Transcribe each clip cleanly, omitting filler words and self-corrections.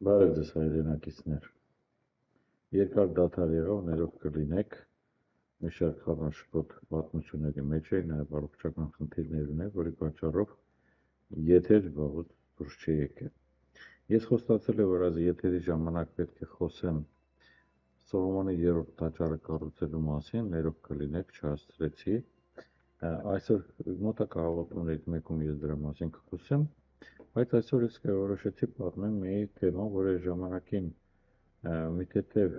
Բարև ձեզ հայրենակիցներ։ Երկար դադար եղավ, ներող կլինեք, մի շարք խառնաշփոթ պատմությունների մեջ էի, նաև առողջական խնդիրներ ունեի, որի պատճառով եթեր վաղուց դուրս չի եկել։ Ես խոստացել եմ, որ այս եթերի ժամանակ պետք է խոսեմ Սողոմոնի երրորդ տաճարը կառուցելու մասին, ներող կլինեք, չհասցրեցի։ Այսօր մոտակա հաղորդումներից մեկում ես դրա մասին կխոսեմ, բայց այսօր ես որոշեցի պատմեմ մի թեմա, որը ժամանակին մի թեթև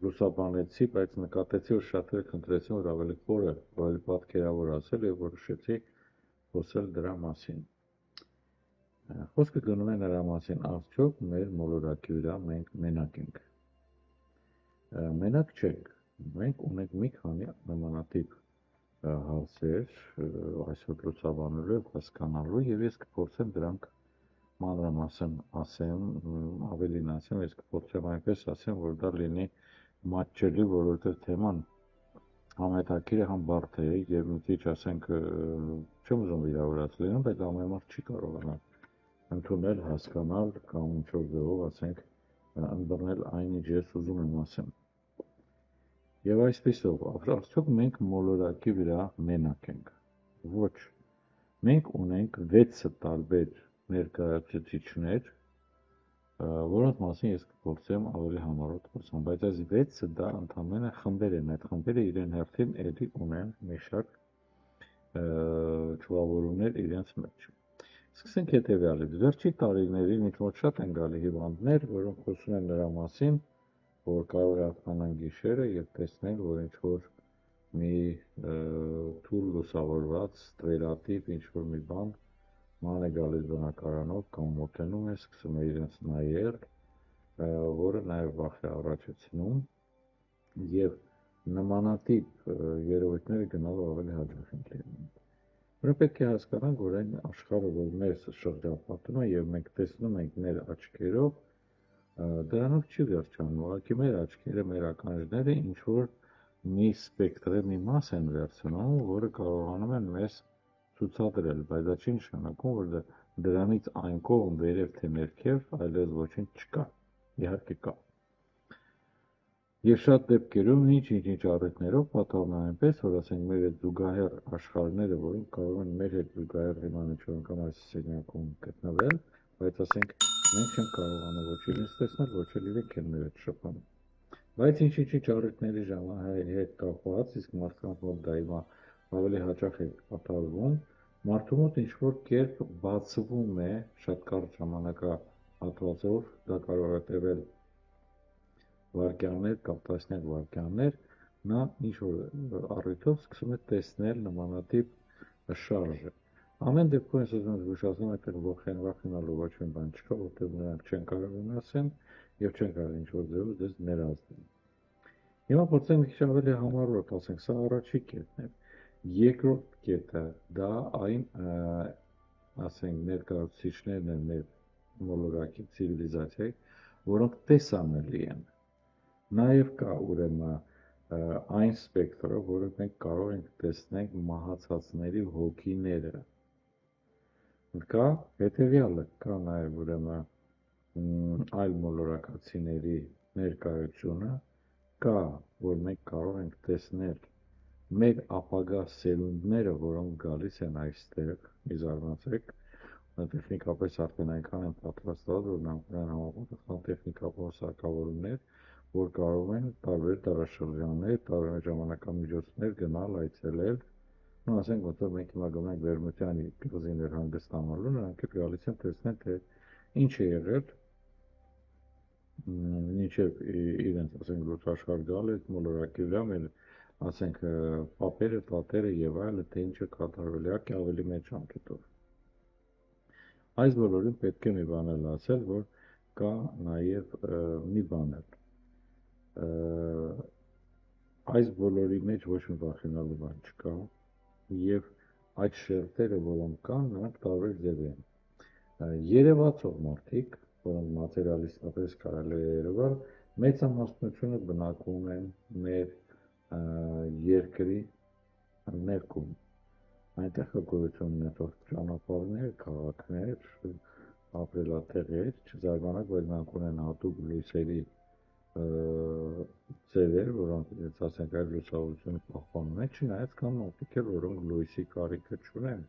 լուսաբանեցի, բայց նկատեցի, որ շատերը խնդրեցին, որ ավելի խորը, ավելի պատկերավոր ասել եւ որոշեցի խոսել դրա մասին։ Խոսքը գնում է նրա մասին, արդյոք մեր մոլորակի վրա մենք մենակ ենք։ Մենակ չենք, մենք ունենք մի քանի նմանատիպ հարցեր այսօր լուսաբանելու եւ հասկանալու, եւ ես կփորձեմ դրանք մանրամասն ասեմ, ավելին ասեմ, ես կփորձեմ այնպես ասեմ, որ դա լինի մատչելի, որովհետև թեման համ հետաքրքիր է, համ բարդ է, եւ մի քիչ ասենք չեմ ուզում վիրավորած լինեմ, բայց ամեն մարդ չի կարողանա ընդունել, հասկանալ կամ ինչ-որ ձևով ասենք ընդբռնել այն, ինչ ես ուզում եմ ասեմ։ Եվ այսպեսով, արդյոք մենք մոլորակի վրա մենակ ենք։ Ոչ։ Մենք ունենք 6 տարբեր ներկայացուցիչներ, որոնց մասին ես կփորձեմ ավելի համառոտ խոսեմ, բայց այս 6-ը դա ընդհանրապես խմբեր են, այդ խմբերը իրեն հերթին էլի ունեն մի շարք ճյուղավորումներ իրենց մեջ։ Սկսենք հետևյալից։ Վերջի տարիներին ինչ-որ շատ են գալի հիվանդներ, որոնք խոսում են նրա մասին, որ կարող է ապրանան գիշերը եւ տեսնել, որ ինչ-որ մի թույլ լուսավորված, ստրելատիվ ինչ-որ մի բան ման է գալիս բնակարանով կամ մոտենում է, սկսում է իրենց նայել, որը նաև վախ է առաջացնում եւ նմանատիպ երևույթները գնալու ավելի հաճախ են լինում։ Մենք պետք է հասկանանք, որ այն աշխարհը, որ մեզ շրջապատում է եւ մենք տեսնում ենք մեր աչքերով, դրանով չի վերջանում, ուղղակի մեր աչքերը, մեր ականջները ինչ-որ մի սպեկտրի մի մաս են վերցնում, որը կարողանում են մեզ ցուցադրել, բայց դա չի նշանակում, որ դրանից այն կողմ վերև թե ներքև այլևս ոչինչ չկա, իհարկե կա։ Եվ շատ դեպքերում ինչ առիթներով պատահում է այնպես, որ ասենք մեր այդ զուգահեռ աշխարհները, որոնք կարող են մեր հետ զուգահեռ հիմա ինչ-որ անգամ այս սենյակում գտնվել, բայց ասենք մենք չենք կարողանում ոչ իրենց տեսնել, ոչ էլ իրենք են մեր հետ շփվում։ Բայց ինչ առիթների հետ կապված, իսկ մարդկանց մոտ դա հիմա ավելի հաճախ է կատարվում, մարդու մոտ ինչ-որ կերպ բացվում է շատ կարճ ժամանակահատվածով, դա կարող է տևել վայրկյաններ կամ տասնյակ վայրկյաններ, նա ինչ-որ առիթով սկսում է տեսնել նմանատիպ շարժը։ Ամեն դեպքում ես ուզում եմ զգուշացնել, այդտեղ վախենալու ոչ մի բան չկա, որտեղ նրանք չեն կարող վնասեն եւ չեն կարող ինչ-որ ձևով դες ներազդել։ Հիմա փորձենք մի քիչ ավելի համառոտ ասենք, սա առաջի կետն է։ Երկրորդ կետը դա այն ասենք ներկայացուցիչներն են մեր մոլորակի ցիվիլիզացիայի, որոնք տեսանելի են։ Նաև կա ուրեմն այն սպեկտրը, որը մենք կարող ենք տեսնել մահացածների հոգիները։ Կա հետևյալը, կա նաև ուրեմն այլ մոլորակացիների ներկայությունը, կա, որ մենք կարող ենք տեսնել մեր ապագա սերունդները, որոնք գալիս են այստեղ, մի զարմացեք, տեխնիկապես արդեն այնքան են պատրաստված, որ նրանք համապատասխան տեխնիկական սարքավորումներ, որ կարող են տարբեր դարաշրջաններ, տարբեր ժամանակամիջոցներ գնալ, այցելել, ասենք, որտեղ մենք հիմա գնում ենք Վերմուտյանի կղզիներ հանգստանալու, նրանք էլ գալիս են տեսնել, թե ինչ է եղել, մինչև իրենց, ասենք, լուսաշխար գալ է մոլորակի վրա, մեր, ասենք, պապերը, տատերը եւ այլը, թե ինչ է կատարվել, իհարկե ավելի մեծ ժամկետով։ Այս բոլորին պետք է մի բան էլ ասել, որ կա նաեւ մի բան էլ։ Այս բոլորի մեջ ոչ մի վախենալու բան չկա, եւ այդ շերտերը, որոնք կան, նրանք տարբեր ձևի են։ Երևացող մարդիկ, որոնք մատերիալիստապես կարելի է երևալ, մեծամասնությունը բնակվում են մեր երկրի ներքում։ Այնտեղ գոյություն ունեցող ճանապարհներ, քաղաքներ, ապրելատեղեր, չզարմանաք, որ նրանք ունեն հատուկ լույսերի ձևեր, որոնք իրենց ասենք այլ լուսավորությունը պահպանում են, չնայած կան մարդիկ էլ, որոնք լույսի կարիքը չունեն,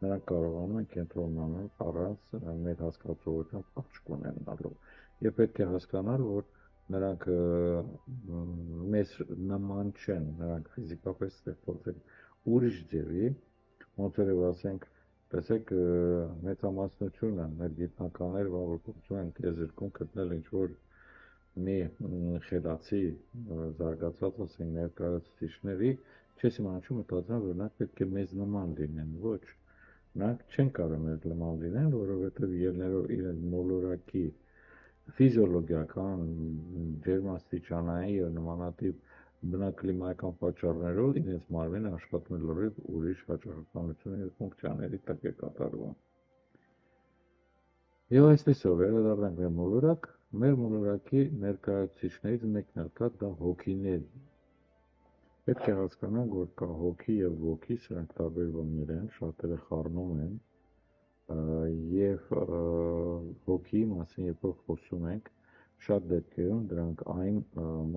նրանք կարողանում են կենտրոնանալ առանց մեր հասկացողության աչք ունենալու, եւ պետք է հասկանալ, որ նրանք մեզ նման չեն, նրանք ֆիզիկապես ստեղծված են ուրիշ ձևի, ոնց որ ասենք, տեսեք մեծամասնությունը մեր գիտնականները, որ փորձում են տիեզերքում գտնել ինչ-որ մի խելացի զարգացած ասենք ներկայացուցիչների չես իմանալու մտածում որ նրանք պետք է մեզ նման լինեն ոչ նրանք չեն կարող մեզ նման լինեն որովհետև իրենց մոլորակի ֆիզիոլոգիական ջերմաստիճանային եւ նմանատիպ բնակլիմայական պատճառներով իրենց մարմինը աշխատում է լրիվ ուրիշ հաճախականությունների եւ ֆունկցիաների տակ է կատարվում Եվ այսպեսով վերադառնանք մեր մոլորակի ներկայացուցիչներից մեկն էլ կա, դա հոգիներ։ Պետք է հասկանանք, որ կա հոգի եւ ոգի, սրանք տարբեր բաներ են, շատերը խառնում են, եւ հոգի մասին երբ որ խոսում ենք, շատ դեպքերում դրանք այն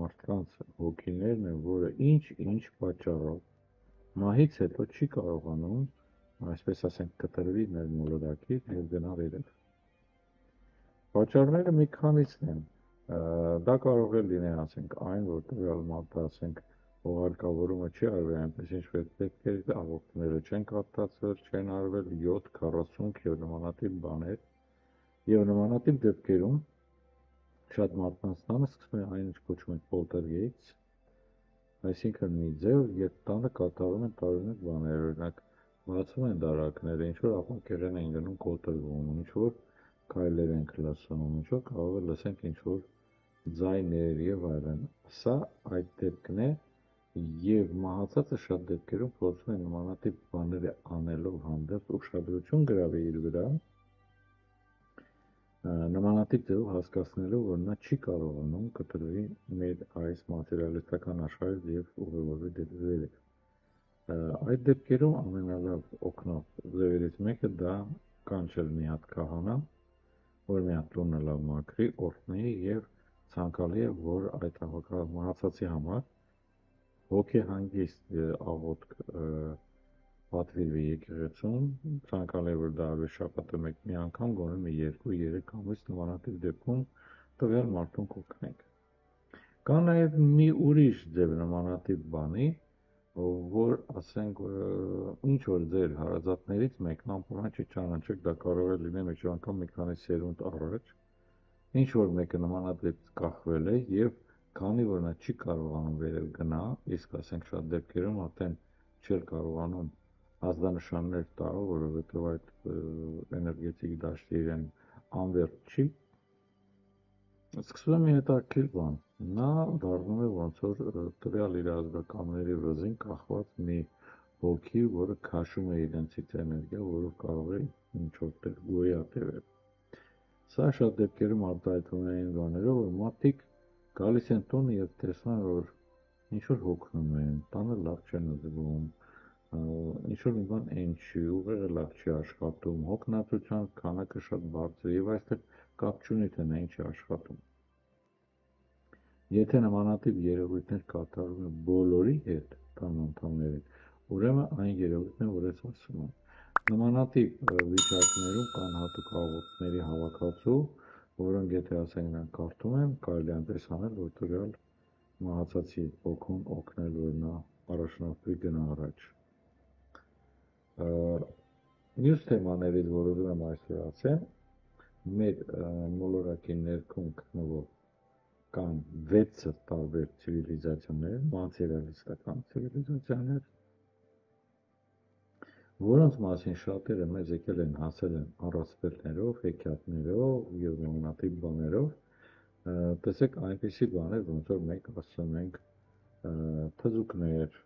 մարդկանց հոգիներն են, որը ինչ պատճառով մահից հետո չի կարողանում, այսպես ասենք, կտրվի մեր մոլորակից եւ գնալ իրեն։ Պատճառները մի քանիսն են, դա կարող է լինել, ասենք, այն, որ տվյալ մարդը, ասենք, ուղարկավորումը չի արվել այնպես, ինչ պետք է, աղոթքները չեն կատարվել, չեն արվել 7, 40 եւ նմանատիպ բաներ, եւ նմանատիպ դեպքերում շատ մարդկանց տանը սկսում է այն, ինչ կոչվում է poltergeist, այսինքն մի ձև, երբ տանը կատարում են տարօրինակ բաներ, օրինակ, բացում են դարակները, ինչ որ ապակեղեն են գնում կոտրվում, ինչ որ քայլեր ենք լսում, ինչ-որ կարող է լսենք ինչ-որ ձայներ եւ այլն։ Սա այդ դեպքն է եւ մահացածը շատ դեպքերում փորձում է նմանատիպ բաներ անելով հանդերձ ուշադրություն գրավի իր վրա նմանատիպ ձևով հասկացնելով, որ նա չի կարողանում կտրվի մեր այս մատերիալիստական աշխարհից եւ ուղևորվի դեպի վերև։ Այդ դեպքերում ամենալավ օգնող ձևերից մեկը դա կանչել մի հատ քահանա որ մի հատ տունը լավ մաքրի, օրհնի եւ ցանկալի է, որ այդ մահացածի համար հոգեհանգիստ աղոթք պատվիրվի եկեղեցում, ցանկալի է, որ դա արվի շաբաթը մի անգամ, գոնե մի 2-3 ամիս նմանատիպ դեպքում տվյալ մարդուն կօգնենք։ Կա նաեւ մի ուրիշ ձև նմանատիպ բանի, որ ասենք ինչ որ ձեր հարազատներից մեկն ամփոփան չի ճանաչեք, դա կարող է լինել մեկ անգամ մի քանի սերունդ առաջ, ինչ որ մեկը նմանատիպ կախվել է եւ քանի որ նա չի կարողանում վերև գնա, իսկ ասենք շատ դեպքերում արդեն չի կարողանում ազդանշաններ տալ, որովհետեւ այդ էներգետիկ դաշտը իրեն անվերջ չի Սկսվում է մի հետաքրքիր բան, նա դառնում է ոնց որ տվյալ իր ազգականների վզին կախված մի հոգի, որը քաշում է իրենցից էներգիա, որով կարող է ինչ-որտեղ գոյատևել։ Սա շատ դեպքերում արտահայտվում է այն բաներով, որ մարդիկ գալիս են տուն եւ տեսնում որ ինչ-որ հոգնում են, տանը լավ չեն զգում, ինչ-որ մի բան այն չի, ուղեղը լավ չի աշխատում, հոգնածության քանակը շատ բարձր է եւ այստեղ կապ չունի թե նա ինչ է աշխատում։ Եթե նմանատիպ երևույթներ կատարվում է բոլորի հետ տան անդամներին, ուրեմն այն երևույթն է, որ ես ասում եմ։ Նմանատիպ վիճակներում կան հատուկ աղոթքների հավաքածու, որոնք եթե ասենք նրանք կարդում են, կարելի է այնպես անել, որ տվյալ մահացածի հոգուն օգնել, որ նա առաջնորդվի գնա առաջ։ Մյուս թեմաներից, որ ուզում եմ այսօր ասեմ, մեր մոլորակի ներքում գտնվող կան 6 տարբեր ցիվիլիզացիաներ, մատերիալիստական ցիվիլիզացիաներ, որոնց մասին շատերը մեզ եկել են հասել են առասպելներով, հեքիաթներով եւ նմանատիպ բաներով, տեսեք այնպիսի բաներ, ոնց որ մենք ասում ենք թզուկներ,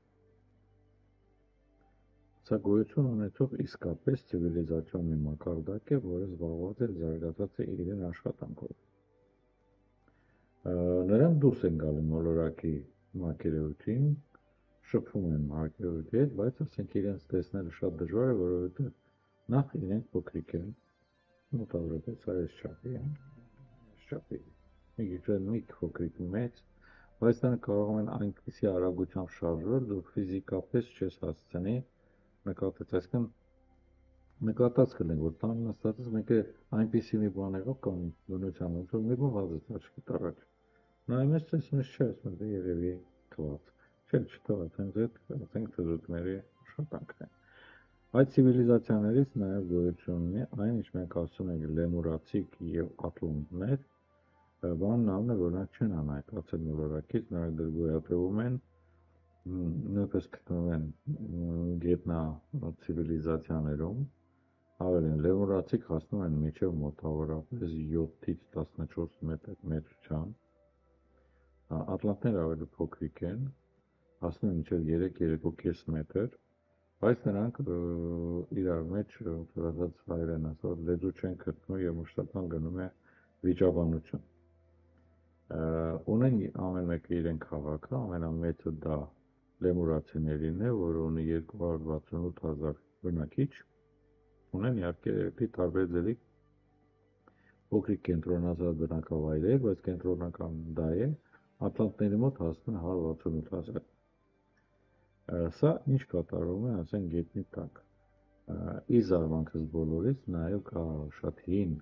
Սա գոյություն ունեցող իսկապես ցիվիլիզացիոն մի մակարդակ է, որը զբաղված է զարգացած է իրեն աշխատանքով։ Նրանք դուրս են գալի մոլորակի մակերևույթին, շփվում են մակերևույթի հետ, բայց ասենք իրենց տեսնելը շատ դժվար է, որովհետև նախ իրենք փոքրիկ են, մոտավորապես այս չափի է, այս չափի։ Մի փոքրիկ մեծ, բայց նրանք կարող են այնպիսի արագությամբ շարժվել, որ ֆիզիկապես չես հասցնի նկատեց, այսինքն նկատած կլինք, որ տան նստածից մեկը այնպիսի մի բան եղավ կամ բնության ոնց որ մի բան վազեց աչքիդ առաջ։ Նայում ես, տեսնում ես չէ, ասում ես դե երևի թվաց։ Չէ, չթվաց, հենց այդ ասենք թզուկների աշխատանքն է։ Այդ ցիվիլիզացիաներից նաև գոյություն ունի այն, ինչ մենք ասում ենք լեմուրացիկ եւ ատլանտներ, բանն անում է, որ նրանք չեն անհայտացել մոլորակից, նրանք դեռ գոյատևում են, նույնպես գտնվում են գետնա ցիվիլիզացիաներում, ավելին լեմուրացիկ հասնում են մինչև մոտավորապես 7-ից 14 մետր մեծության, ատլանտները ավելի փոքրիկ են, հասնում են մինչև 3-3.5 մետր, բայց նրանք իրար մեջ ասած հայերեն ասած լեզու չեն գտնում եւ մշտական գնում է վիճաբանություն։ Ունեն ամեն մեկը իրեն քաղաքը, ամենամեծը դա լեմուրացիներինն է, որը ունի 268,000 բնակիչ, ունեն իհարկե տարբեր ձևի փոքրիկ կենտրոնացած բնակավայրեր, բայց կենտրոնական դա է, ատլանտների մոտ հասնում է 168,000։ Սա ինչ կատարում է, ասենք գետնի տակ։ Ի զարմանքս բոլորից նաև կա շատ հին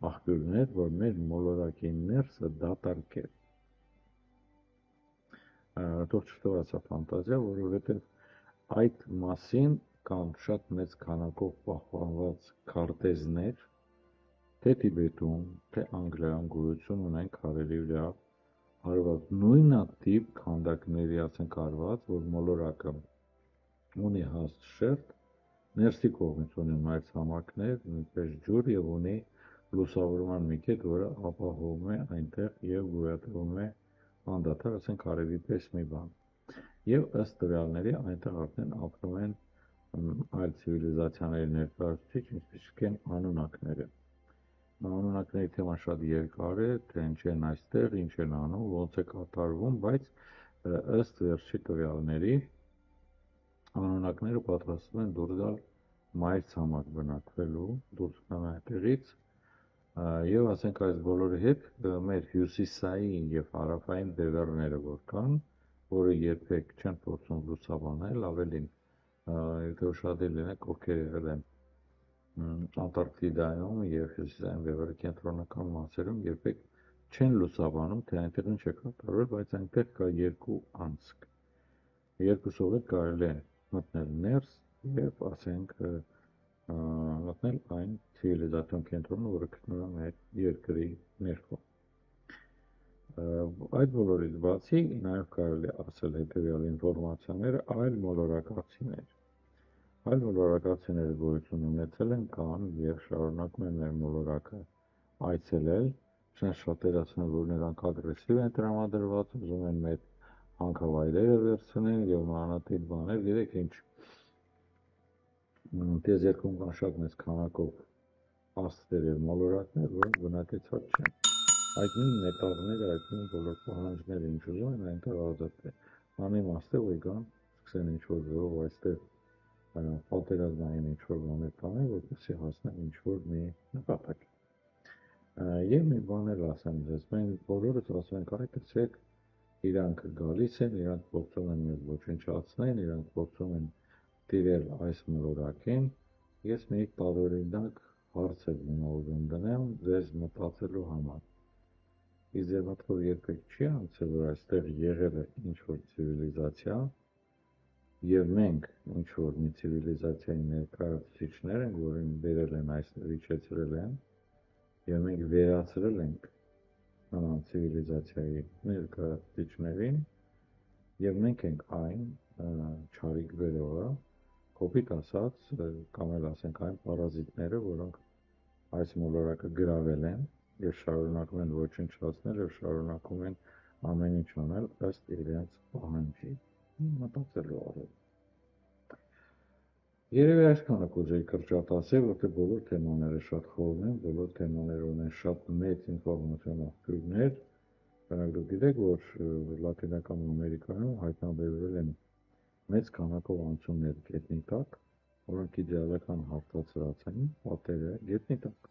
աղբյուրներ, որ մեր մոլորակի ներսը դատարկ է։ Թող չթվացա ֆանտազիա, որովհետև այդ մասին կան շատ մեծ քանակով պահպանված քարտեզներ, թե Տիբետում, թե Անգլիայում գոյություն ունեն քարերի վրա արված նույնատիպ քանդակների, ասենք արված, որ մոլորակը ունի հաստ շերտ, ներսի կողմից ունի մայրցամաքներ, նույնպես ջուր եւ ունի լուսավորման մի կետ, որը ապահովում է այնտեղ եւ գոյատևում է անդադար, ասենք արևի պես մի բան։ Եվ ըստ տվյալների այնտեղ արդեն ապրում են այլ ցիվիլիզացիաների ներկայացուցիչ, ինչպիսիք են անունակները։ Անունակների թեման շատ երկար է, թե ինչ են այստեղ, ինչ են անում, ոնց է կատարվում, բայց ըստ վերջի տվյալների անունակները պատրաստվում են դուրս գալ մայրցամաք բնակվելու, դուրս գան այդտեղից եւ ասենք այս բոլորի հետ մեր հյուսիսային եւ հարավային բևեռները որ կան, որը երբեք չեն փորձում լուսաբանել, ավելին եթե ուշադիր լինեք, ովքեր եղել են Անտարկտիդայում եւ հյուսիսային բևեռի կենտրոնական մասերում երբեք չեն լուսաբանում, թե այնտեղ ինչ է կատարվել, բայց այնտեղ կա երկու անցք։ Երկուսով էլ կարելի է մտնել ներս եւ ասենք մտնել այն ցիվիլիզացիոն կենտրոնը, որը գտնվում է մեր երկրի ներքո։ Այդ բոլորից բացի նաև կարելի է ասել հետեւյալ ինֆորմացիաները այլ մոլորակացիներ։ Այլ մոլորակացիները գոյություն ունեցել են կան եւ շարունակում են մեր մոլորակը այցելել, չնայած շատերը ասում են, որ նրանք ագրեսիվ են տրամադրված, ուզում են մեր հանքավայրերը վերցնել եւ մանրատիպ բաներ, գիտեք ինչ, տիեզերքում կան շատ մեծ քանակով աստղեր եւ մոլորակներ, որոնք բնակեցված չեն։ Այդ նույն մետաղները, այդ նույն բոլոր պահանջները, ինչ ուզում են, այնտեղ ազատ է։ Անիմաստ է, որ գան, սկսեն ինչ-որ ձևով այստեղ պատերազմային ինչ-որ բաներ տանել, որպեսզի հասնեն ինչ-որ մի նպատակ։ Եվ մի բան էլ ասեմ ձեզ, մենք բոլորս ասում ենք, այ տեսեք, իրանք գալիս են, իրանք փորձում են մեզ ոչնչացնել, իրանք փորձում են տիրել այս մոլորակին։ Ես մի տարօրինակ հարց եմ ուզում դնեմ ձեզ մտածելու համար։ Իսկ ձեր մտքով երբեք չի անցել, որ այստեղ եղել է ինչ-որ ցիվիլիզացիա, եւ մենք ինչ-որ մի ցիվիլիզացիայի ներկայացուցիչներ ենք, որին բերել են այստեղ իջեցրել են, եւ մենք վերացրել ենք նման ցիվիլիզացիայի ներկայացուցիչներին, եւ մենք ենք այն չարիք բերողը, կոպիտ ասած, կամ էլ ասենք այն պարազիտները, որոնք այս մոլորակը գրավել են եւ շարունակում են ոչնչացնել եւ շարունակում են ամեն ինչ անել ըստ իրենց պահանջի։ Մտածելու առիթ։ Երևի այսքանը կուզեի կրճատասել, որտեղ բոլոր թեմաները շատ խորն են, բոլոր թեմաները ունեն շատ մեծ ինֆորմացիոն աղբյուրներ, բնակ դուք գիտեք, որ Լատինական Ամերիկայում հայտնաբերվել են մեծ քանակով անցումներ գետնի տակ, որոնք իդեալական հարթացրած են պատերը գետնի տակ։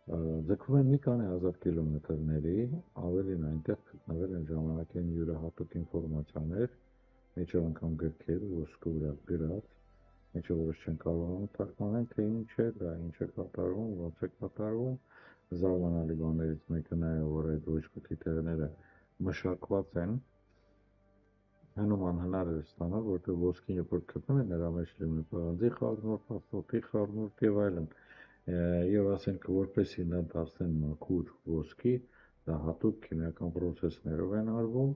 Ձգվում են մի քանի հազար կիլոմետրների, ավելին այնտեղ գտնվել են ժամանակին յուրահատուկ ինֆորմացիաներ, միջև անգամ գրքեր, ոսկու վրա գրած, ինչը որոշ չեն կարողանում թարգմանել, թե ինչ է, դա ինչ է կատարվում, ոնց է կատարվում, զարմանալի բաներից մեկը նա է, որ այդ ոճկոտի տեղները մշակված են, հնում անհնար է ստանալ, որտեղ ոսկին երբ որ գտնում են, նրա մեջ լինում է պղնձի խառնուրդ, ասֆալտի խառնուրդ եւ այլն, եւ ասենք որպեսզի նա դարձնեն մաքուր ոսկի, դա հատուկ քիմիական պրոցեսներով են արվում,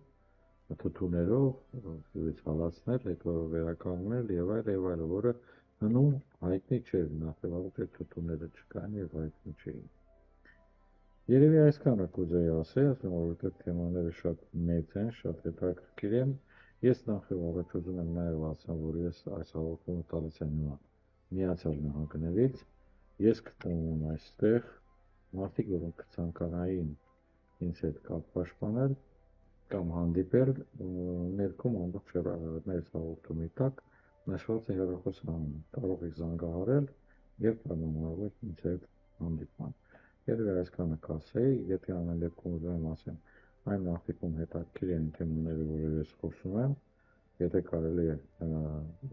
թթուներով, յուրից հալածնել, հետո վերականգնել եւ այլն, որը հնում հայտնի չէր, նախևառաջ այդ թթուները չկային եւ հայտնի չէին։ Երևի այսքանը կուզեի ասել, ասում որ որտեղ թեմաները շատ մեծ են, շատ հետաքրքիր են։ Ես նախ առաջ ուզում եմ նաև ասեմ, որ ես այս հաղորդումը տալիս եմ հիմա Միացյալ Նահանգներից։ Ես գտնվում եմ այստեղ, մարդիկ, որոնք կցանկանային ինձ հետ կապ պաշտպանել կամ հանդիպել, ներքում ամբողջ մեր հաղորդումի տակ նշված է հեռախոսահամարը։ Կարող եք զանգահարել եւ պայմանավորվել ինձ հետ հանդիպման։ Երևի այսքանը կասեի, եթե ամեն դեպքում ուզում եմ ասեմ, այն մարդիկում հետաքրքիր են թեմաները, որով ես խոսում եմ, եթե կարելի է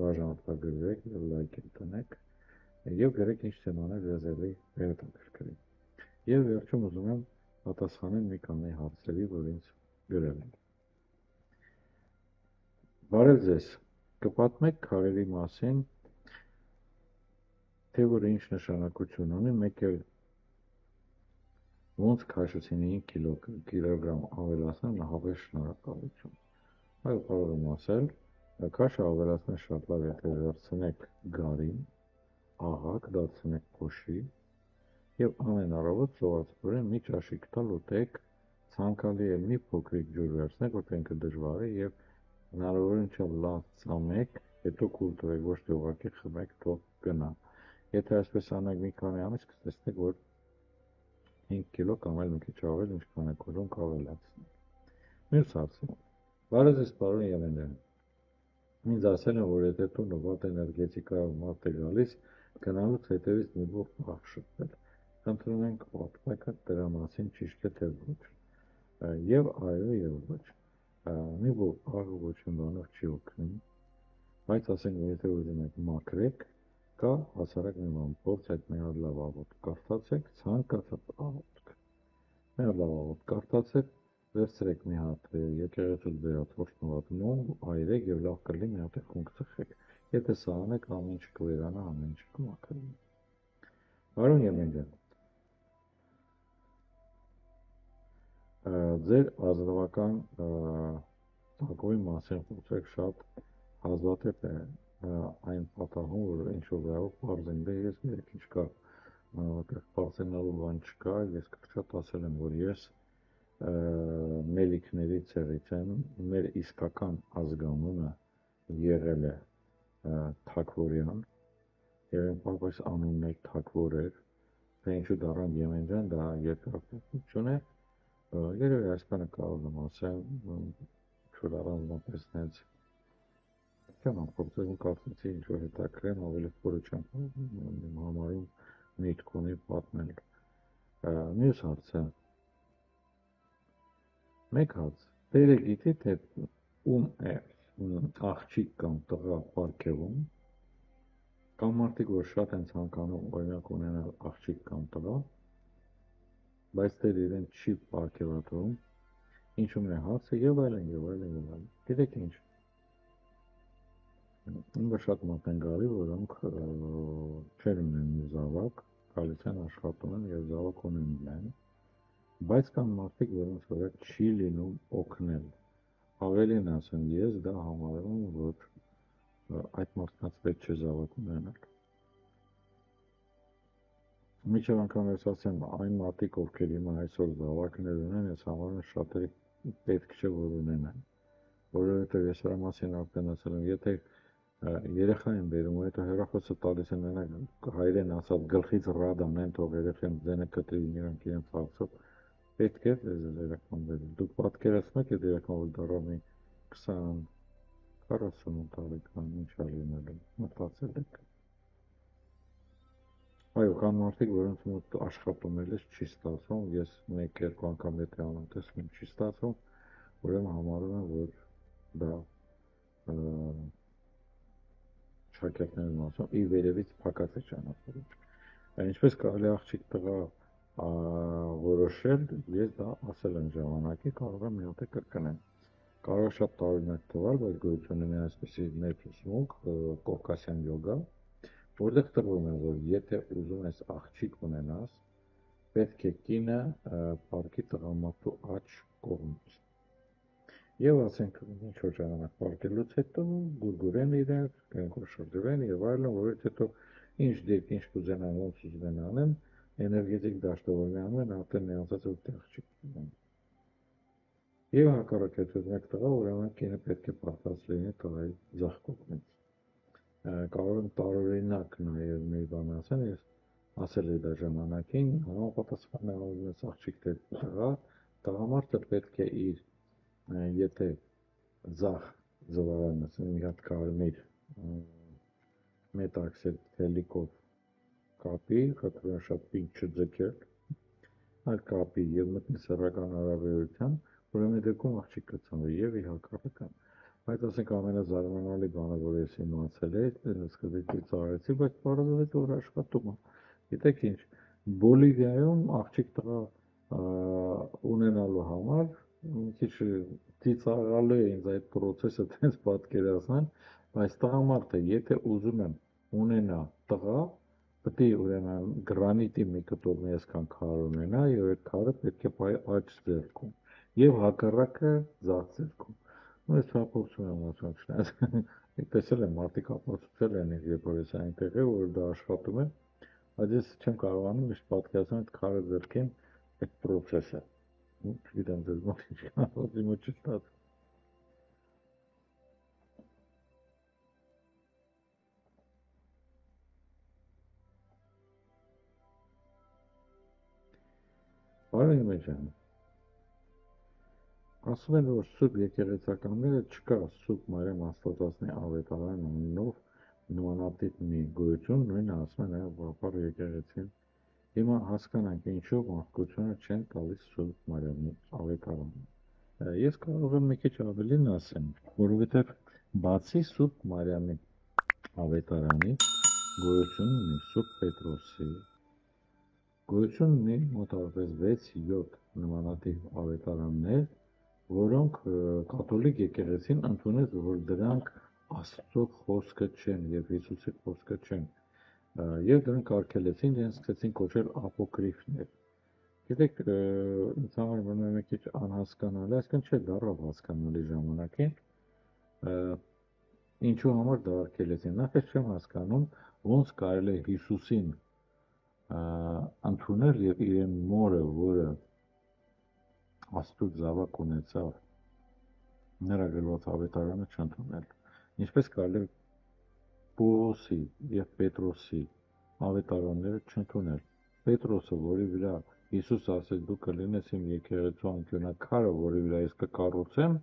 բաժանորդագրվեք եւ լայքեր տնեք եւ գրեք ինչ թեմաներ ձեզ էլի հետաքրքրի։ Եվ վերջում ուզում եմ պատասխանել մի քանի հարցերի, որ ինձ գրել են։ Բարև ձեզ, կպատմեք քարերի մասին, թե որ ինչ նշանակություն ունի, մեկ էլ ոնց քաշեցին 5 կիլոգրամ ավելացնել, նախապես շնորհակալություն։ Այո, կարող եմ ասել, քաշը ավելացնել շատ լավ, եթե վերցնեք գարին, աղակ, դարձնեք փոշի եւ ամեն առավոտ սովորաբար մի ճաշիկ տալ ուտեք, ցանկալի է մի փոքրիկ ջուր վերցնեք, որտեղ ինքը դժվար է եւ հնարավորինչափ լավ ծամեք, հետո կուլ տվեք, ոչ թե ուղղակի խմեք, թող գնա։ Եթե այսպես անեք մի քանի ամիս, կտեսնեք, որ 5 կիլո կամ այլ մի քիչ ավել, ինչքան եք ուզում կավելացնել։ Մյուս հարցը։ Բարև ձեզ, պարոն Եղենդյան։ Ինձ ասել են, որ եթե տունը վատ էներգետիկայով մարդ է գալիս, գնալուց հետևից մի բող աղ շփվել։ Խնդրում ենք պատմեք դրա մասին ճիշտ է թե ոչ։ Եվ այո, եւ ոչ։ Մի բող աղը ոչ մի բանով չի օգնում, բայց ասենք, որ եթե ուզում եք մաքրեք, կա հասարակ մի բան, փորձ այդ մի հատ լավ աղոտ կարդացեք, ցանկացած աղոտ։ Մի հատ լավ աղոտ կարդացեք, վերցրեք մի հատ եկեղեցուց բերած ոչ մի հատ մոմ, այրեք եւ լավ կլինի մի հատ խունկ ծխեք։ Եթե սա անեք, ամեն ինչ կվերանա, ամեն ինչ կմաքրվի։ Պարոն Եղենդյան, ձեր ազնվական ծագովի մասին խոսեք շատ հազվադեպ է այն պատահում, որ ինչ-որ վայրով պարզեն, դե ես գիտեք ինչ կա, որտեղ պարզենալու բան չկա, ես կրճատ ասել եմ, որ ես մելիքների ցեղից եմ, մեր իսկական ազգանունը եղել է Թակվորյան, եւ իմ պապայս անունն էլ Թակվոր էր, թե ինչու դառան Եղենդյան, դա երկար պատմություն է, երևի այսքանը կարող եմ ասել, ինչ-որ առանձնապես նենց չեմ ամփոփել, կարծեցի ինչ-որ հետաքրքրեմ, ավելի խորը չեմ համարում միտք ունի պատմել։ Մյուս հարցը, մեկ հարց, տերը գիտի, թե ում է աղջիկ կամ տղա պարգևում, կամ մարդիկ, որ շատ են ցանկանում օրինակ ունենալ աղջիկ կամ տղա, բայց տերը իրեն չի պարգևատրում, ինչու՞մն է հարցը եւ այլն եւ այլն եւ այլն։ Գիտեք ինչ, ինձ շատ մարդ են գալի, որոնք չեն ունենում զավակ, գալիս են աշխատում են եւ զավակ ունենում են, բայց կան մարդիկ, որոնց վրա չի լինում օգնել։ Ավելին ասեմ, ես դա համարում եմ, որ այդ մարդկանց պետք չէ զավակ ունենալ։ Միջև անգամ ես ասեմ, այն մարդիկ, ովքեր հիմա այսօր զավակներ ունեն, ես համարում եմ շատերը պետք չէ որ ունենան, որովհետեւ ես դրա մասին արդեն ասել եմ, եթե երեխա են բերում, հետո հեռախոսը տալիս են նրանք հայրեն ասած գլխից ռադ անեն, թող երեխան ձենը կտրին իրանք իրենց հարցով, պետք է երեխան բերել։ Դուք պատկերացնեք այդ երեխան, որ դառա մի 20, 40 տարեկան, ինչ ա լինելու, մտածել եք։ այո, կան մարդիկ, որոնց մոտ աշխատում էլես չի ստացվում, ես մեկ-երկու անգամ եթե անում տեսնում չի ստացվում, ուրեմն համարում եմ, որ դա շակերտներն ասում, ի վերևից փակած է ճանապարհը։ Ինչպես կարելի աղջիկ տղա որոշել, ես դա ասել եմ ժամանակի, կարող եմ մի հատ կրկնել։ Կարող է շատ տարօրինակ թվալ, բայց գոյություն ունի այսպիսի մեծ ուսմունք, կովկասյան յոգա, որտեղ տրվում է, որ եթե ուզում ես աղջիկ ունենաս, պետք է կինը պարկի տղամարդու աջ կողմից։ Եվ ասենք ինչ որ ժամանակ պարկելուց հետո գուրգուրեն իրար, կենքոշորդվեն եւ այլն, որից հետո ինչ դեպք, ինչ կուզենան, ոնց ուզում են անեն, էներգետիկ դաշտավորի անում, արդեն միացած որ աղջիկ ունեն։ Եվ հակառակ այդ մեկ տղա, ուրեմն կինը պետք է պատրաստ լինի տղայի ձախ կողմից։ Կարող եմ տարօրինակ նաև մի բան ասեմ, ես ասել եմ դա ժամանակին, համապատասխան է ուզում ես աղջիկ թե տղա, տղամարդը պետք է իր, եթե ձախ ձվարանն ասեմ, մի հատ կարմիր մետաքսել թելիկով կապի, խնդրում եմ շատ պինդ չձգել, այդ կապի եւ մտնի սեռական հարաբերության, ուրեմն դեպքում աղջիկ կծնվի եւ իր հակառակը։ Բայց ասենք ամենազարմանալի բանը, որ ես իմացել եմ, սկզբից ծառայեցի, բայց պարզվեց, որ աշխատում է։ Գիտեք ինչ, Բոլիվիայում աղջիկ տղա ունենալու համար մի քիչ ծիծաղալու է ինձ այդ process-ը տենց պատկերացնել, բայց տղամարդը, եթե ուզում եմ ունենա տղա, պետք է ուրեմն գրանիտի մի կտոր մի այսքան քար ունենա եւ այդ քարը պետք է պահի աջ ձեռքում եւ հակառակը ձախ ձեռքում։ Ես հապոցում եմ ասած չնայած եք տեսել եմ մարդիկ ապացուցել են երբ որ ես այնտեղ եմ որ դա աշխատում է, բայց ես չեմ կարողանում միշտ պատկերացնել այդ քարը ձեռքին այդ process-ը։ Չգիտեմ ձեզ մոտ ինչքան ոդի մոտ չստաց։ Բարի մեջան։ Ասում են, որ սուրբ եկեղեցականները չկա սուրբ Մարիամ Աստվածածնի ավետարան անունով նմանատիպ մի գոյություն, նույնը ասում են նաև Վապար եկեղեցին։ Հիմա հասկանանք ինչով մարդկությունը չեն տալիս սուրբ Մարիամի ավետարանը։ Ես կարող եմ մի քիչ ավելին ասեմ, որովհետև բացի սուրբ Մարիամի ավետարանից գոյություն ունի սուրբ Պետրոսի, գոյություն ունի մոտավորապես 6-7 նմանատիպ ավետարաններ, որոնք կաթոլիկ եկեղեցին ընդունեց, որ դրանք Աստծո խոսքը չեն եւ Հիսուսի խոսքը չեն, եւ դրանք արգելեցին, իրենց սկսեցին կոչել ապոկրիֆներ։ Գիտեք, ինձ համար մնում է մի քիչ անհասկանալի, այսինքն չէ դառավ հասկանալի ժամանակին, ինչու համար դա արգելեցին։ Նախ ես չեմ հասկանում, ոնց կարելի է Հիսուսին ընդունել եւ իրեն մորը, որը Աստծո զավակ ունեցավ, նրա գրված ավետարանը չընդունել։ Ինչպես կարելի է Պողոսի եւ Պետրոսի ավետարանները չընդունել։ Պետրոսը, որի վրա Հիսուս ասեց դու կլինես իմ եկեղեցու անկյունաքարը, որի վրա ես կկառուցեմ,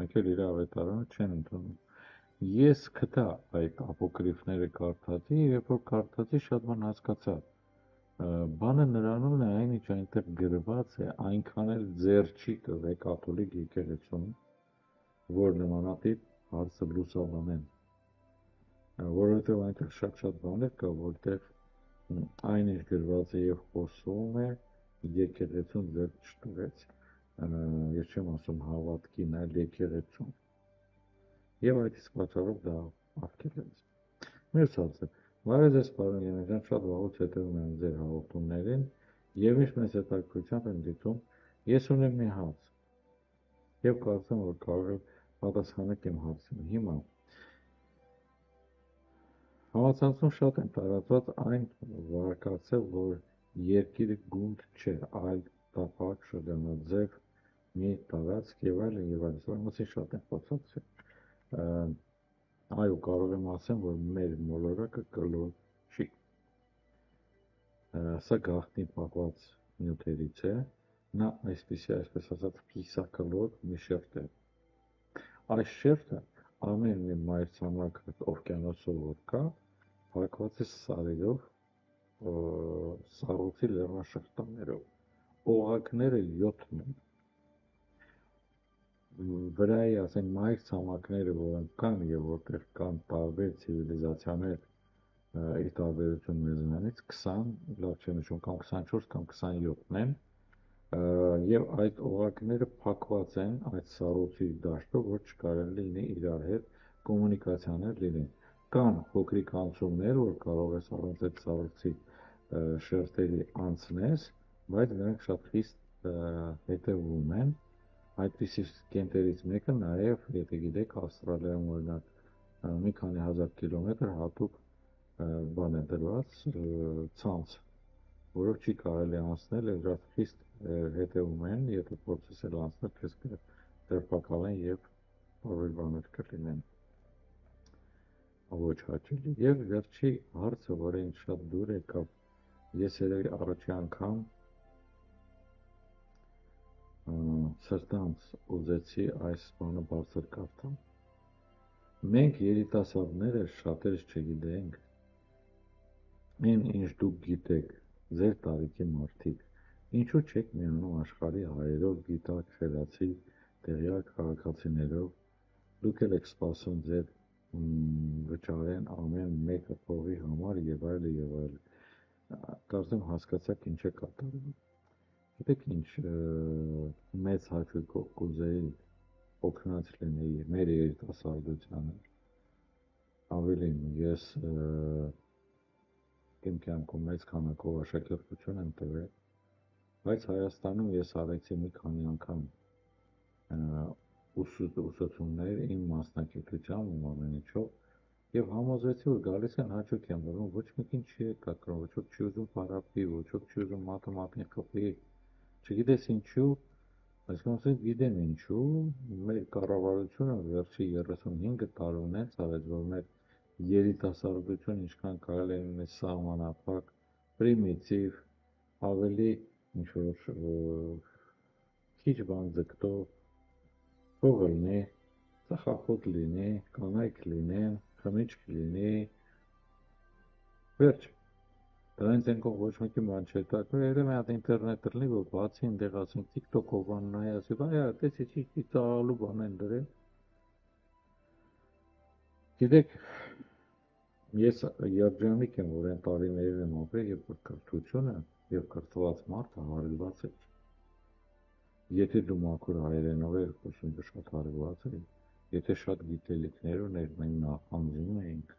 մենք էլ իր ավետարանը չեն ընդունում։ Ես գտա այդ ապոկրիֆները կարդացի, երբ որ կարդացի շատ բան հասկացա։ Բանը նրանում է այն ինչ այնտեղ գրված է, այնքան էլ ձեռ չի տվել կաթոլիկ եկեղեցուն, որ նմանատիպ հարցը լուսաբանեն, որովհետև այնտեղ շատ բաներ կա, որտեղ այն ինչ գրված է եւ խոսում է, եկեղեցուն ձեռ չտվեց, ես չեմ ասում հավատքին, այլ եկեղեցուն, եւ այդ իսկ պատճառով դա արգելեց։ Մյուս հարցը, Բարև ձեզ, պարոն Եղեգյան, շատ վաղուց հետևում եմ ձեր հաղորդումներին եւ միշտ մեծ հետաքրքրությամբ եմ դիտում։ Ես ունեմ մի հարց եւ կարծում որ կարող եք պատասխանեք իմ հարցին։ Հիմա համացանցում շատ են տարածված այն վարկածը, որ երկիրը գունդ չէ, այլ տափակ շրջանաձև մի տարածք եւ այլն եւ այլն։ Սա մասին շատ են խոսացել։ Այո, կարող եմ ասեմ, որ մեր մոլորակը կլոր չի։ Սա գաղտնի պահված նյութերից է, նա այսպես ասած կիսակլոր մի շերտ է։ Այս շերտը ամեն մի մայրցամաք օվկիանոսով որ կա, փակված է սարերով սառույցի լեռնաշղթաներով։ Օղակները 7-ն են։ Վրայի, ասենք, մայր ցամաքները, որոնք կան եւ որտեղ կան տարբեր ցիվիլիզացիաներ, ի տարբերություն մեզանից 20, լավ չեմ հիշում, կամ 24 կամ 27-ն են, եւ այդ օղակները փակված են այդ սառույցի դաշտով, որ չկարելի լինի իրար հետ կոմունիկացիաներ լինեն։ Կան փոքրիկ անցումներ, որ կարող ես առանց այդ սառույցի շերտերի անցնես, բայց նրանք շատ խիստ հետևում են։ Այդպիսի կենտրերից մեկը նաև, եթե գիտեք, Ավստրալիայում օրինակ մի քանի հազար կիլոմետր հատուկ բան է դրված ցանց, որով չի կարելի անցնել, եւ շատ խիստ հետևում են, եթե փորձես էլ անցնել, քեզ կձերբակալեն եւ տարբեր բաներ կլինեն ոչ հաճելի։ Եվ վերջի հարցը, որը ինձ շատ դուր եկավ, ես երևի առաջի անգամ սրտանց ուզեցի այս բանը բարձր կարդամ։ Մենք երիտասարդները շատերս չգիտենք, ինչ դուք գիտեք, ձեր տարիքի մարդիկ, ինչու չեք միանում աշխարհի հայերով, գիտակ, խելացի, տեղյակ քաղաքացիներով, դուք էլ եք սպասում ձեր վճարեն ամեն մեկը փողի համար եւ այլն եւ այլն։ Կարծեմ հասկացաք ինչ է կատարվում։ Գիտեք ինչ, մեծ հաճույքով կուզեի օգնած լինեի մեր երիտասարդությանը։ Ավելին, ես իմ կյանքում մեծ քանակով աշակերտություն եմ տվել, բայց Հայաստանում ես արեցի մի քանի անգամ ուսուցումներ իմ մասնագիտությամբ, իմ ամեն ինչով, եւ համոզվեցի, որ գալիս են հաճույք եմ բերում, ոչ մեկին չի եկակրում, ոչ ոք չի ուզում պարապի, ոչ ոք չի ուզում մաթեմատիկ խփի, չգիտես ինչու, այսինքն գիտեմ ինչու, մեր կառավարությունը վերջի 35 տարում հենց արեց, որ մեր երիտասարդությունը ինչքան կարելի է լինի սահմանափակ, պրիմիտիվ, ավելի ինչ-որ քիչ բան ձգտող, փող լինի, ծխախոտ լինի, կանայք լինեն, խմիչք լինի, վերջ։ Դրանից ենքով ոչ մեկի բան չէ տակում, երևի մի հատ ինտերնետ լինի, որ բացի այնտեղ ասենք TikTok-ով բան նայ, ասի, բայ, տեսի չի ծաղալու բան են դրել։ Գիտեք, ես երջանիկ եմ, որ այն տարիներին եմ ապրել, երբ որ կրթությունը եւ կրթված մարդը հարելված էր։ Եթե դու մաքուր հայերենով ես խոսում, դու շատ հարելված ես։ Եթե շատ գիտելիքներ ուներ, մենք նախանձում էինք։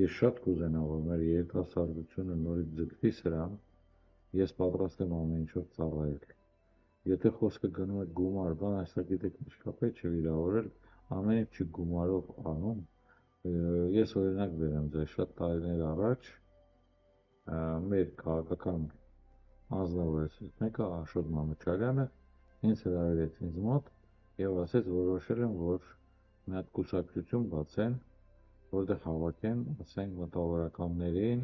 Ես շատ կուզենամ, որ մեր երիտասարդությունը նորից ձգտի սրան, ես պատրաստ եմ ամեն ինչով ծառայել։ Եթե խոսքը գնում է գումար, բան, այսօր գիտեք ինչ կա, պետք չէ վիրավորել, ամեն ինչ չի գումարով անում։ Ես օրինակ բերեմ ձեզ, շատ տարիներ առաջ մեր քաղաքական անձնավորներից մեկը Աշոտ Մամուչարյանը ինձ հրավիրեց ինձ մոտ եւ ասեց, որոշել եմ, որ մի հատ կուսակցություն բացեն, որտեղ հավաքեն, ասենք, մտավորականներին,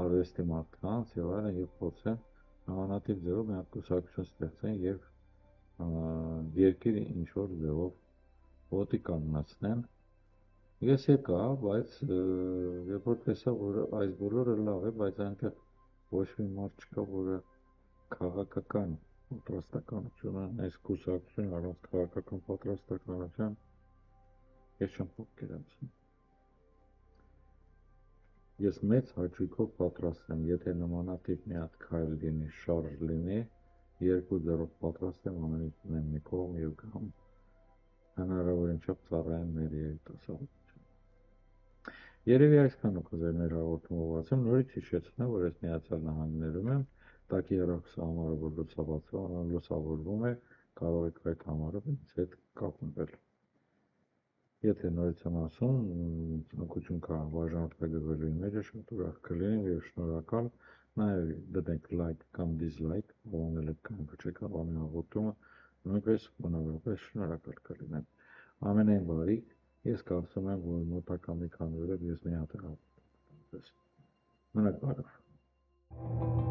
արվեստի մարդկանց եւ այլն եւ փորձեն նմանատիպ ձևով մի հատ կուսակցություն ստեղծեն եւ երկիրը ինչ որ ձևով ոտի կանգնացնեն։ Ես եկա, բայց երբ որ տեսա, որ այս բոլորը լավ է, բայց այնտեղ ոչ մի մարդ չկա, որը քաղաքական պատրաստականություն ունի, այս կուսակցությունը առանց քաղաքական պատրաստականության ես չեմ պատկերացնում։ Ես մեծ հաճույքով պատրաստ եմ, եթե նմանատիպ մի հատ քայլ լինի, շարժ լինի, երկու ձեռով պատրաստ եմ ամեն ինչ մի կողմ եւ գամ հնարավորինչափ ծառայեմ մեր երիտասարդությանը։ Երևի այսքանը կուզեի մեր հաղորդումը ուղղացեմ, նորից հիշեցնեմ, որ ես Միացյալ Նահանգներում եմ, տակի հեռախոսահամարը, որ լուսավորվում է, կարող եք այդ համարով ինձ հետ կապվել։ Եթե նորից եմ ասում, ցանկություն կա բաժանորդագրվելու იმերը, շատ ուրախ կլինեմ եւ շնորհակալ, նաեւ դնեք լայք կամ դիզլայք, բանել եք կամ չեք ավանի հաղորդումը, նույնպես բնավորապես շնորհակալ կլինեմ։ Ամենայն բարիք, ես կարծում եմ, որ մոտակա մի քանի օրով ես մի հատ հաղորդում եմ։ Մնաք բարով։